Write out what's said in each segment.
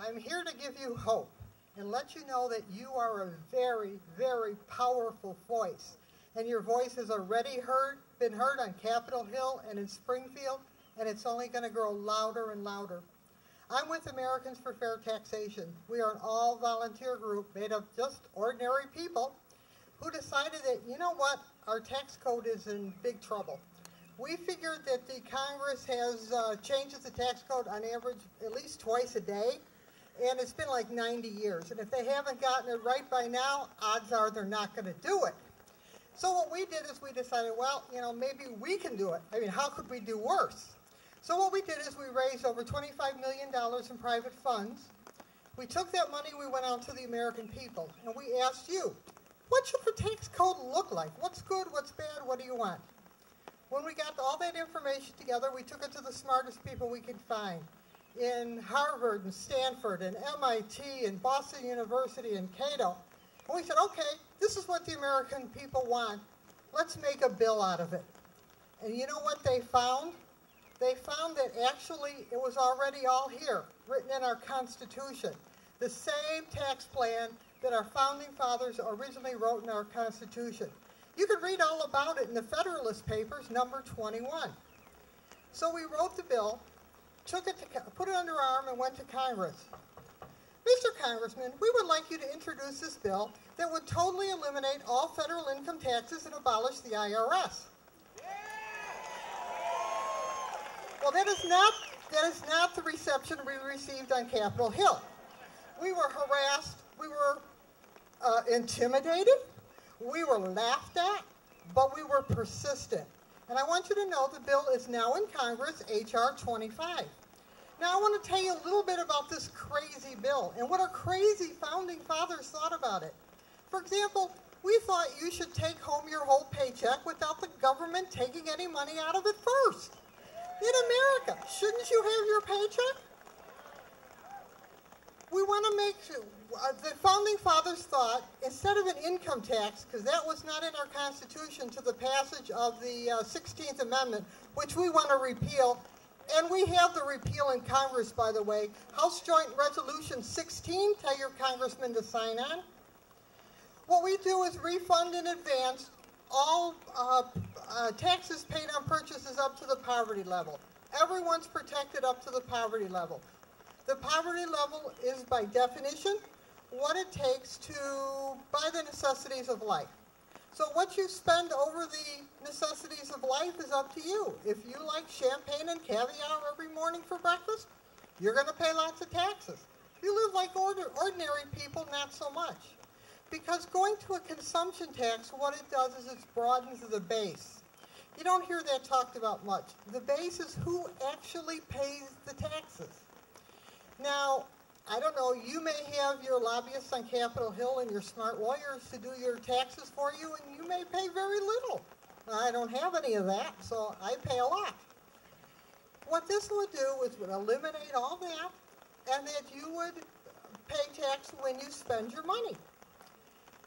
I'm here to give you hope and let you know that you are a very, very powerful voice. And your voice has already been heard on Capitol Hill and in Springfield, and it's only going to grow louder and louder. I'm with Americans for Fair Taxation. We are an all-volunteer group made of just ordinary people who decided that, you know what, our tax code is in big trouble. We figured that the Congress has changes the tax code on average at least twice a day, and it's been like 90 years. And if they haven't gotten it right by now, odds are they're not going to do it. So what we did is we decided, well, you know, maybe we can do it. I mean, how could we do worse? So what we did is we raised over $25 million in private funds. We took that money, we went out to the American people, and we asked you, what should the tax code look like? What's good, what's bad, what do you want? When we got all that information together, we took it to the smartest people we could find in Harvard and Stanford and MIT and Boston University and Cato. And we said, okay, this is what the American people want. Let's make a bill out of it. And you know what they found? They found that actually it was already all here, written in our Constitution. The same tax plan that our founding fathers originally wrote in our Constitution. You can read all about it in the Federalist Papers, number 21. So we wrote the bill, put it under our arm, and went to Congress. Mr. Congressman, we would like you to introduce this bill that would totally eliminate all federal income taxes and abolish the IRS. Well, that is not the reception we received on Capitol Hill. We were harassed, we were intimidated, we were laughed at, but we were persistent. And I want you to know the bill is now in Congress, H.R. 25. Now I want to tell you a little bit about this crazy bill and what our crazy founding fathers thought about it. For example, we thought you should take home your whole paycheck without the government taking any money out of it first. In America, shouldn't you have your paycheck? We want to make sure, the founding fathers thought, instead of an income tax, because that was not in our Constitution to the passage of the 16th Amendment, which we want to repeal, and we have the repeal in Congress, by the way. House Joint Resolution 16, tell your congressman to sign on. What we do is refund in advance all taxes paid on purchases up to the poverty level. Everyone's protected up to the poverty level. The poverty level is, by definition, what it takes to buy the necessities of life. So what you spend over the necessities of life is up to you. If you like champagne and caviar every morning for breakfast, you're going to pay lots of taxes. If you live like ordinary people, not so much. Because going to a consumption tax, what it does is it broadens the base. You don't hear that talked about much. The base is who actually pays the taxes. Now, I don't know, you may have your lobbyists on Capitol Hill and your smart lawyers to do your taxes for you, and you may pay very little. I don't have any of that, so I pay a lot. What this would do is would eliminate all that, and that you would pay tax when you spend your money.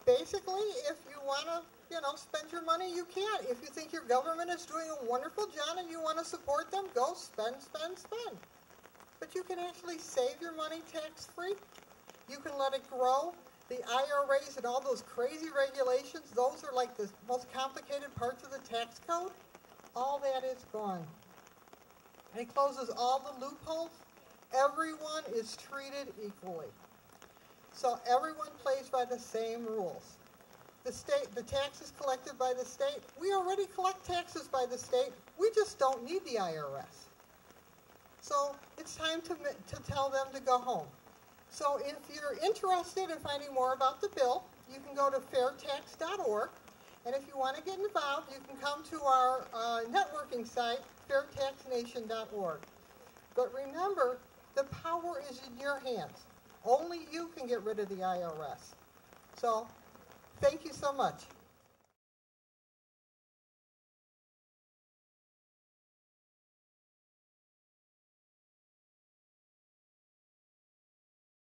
Basically, if you want to, spend your money, you can. If you think your government is doing a wonderful job and you want to support them, go spend, spend, spend. But you can actually save your money tax-free. You can let it grow. The IRAs and all those crazy regulations, those are like the most complicated parts of the tax code. All that is gone. And it closes all the loopholes. Everyone is treated equally. So everyone plays by the same rules. The taxes collected by the state, we already collect taxes by the state. We just don't need the IRS. So it's time to tell them to go home. So if you're interested in finding more about the bill, you can go to fairtax.org. And if you want to get involved, you can come to our networking site, fairtaxnation.org. But remember, the power is in your hands. Only you can get rid of the IRS. So, thank you so much.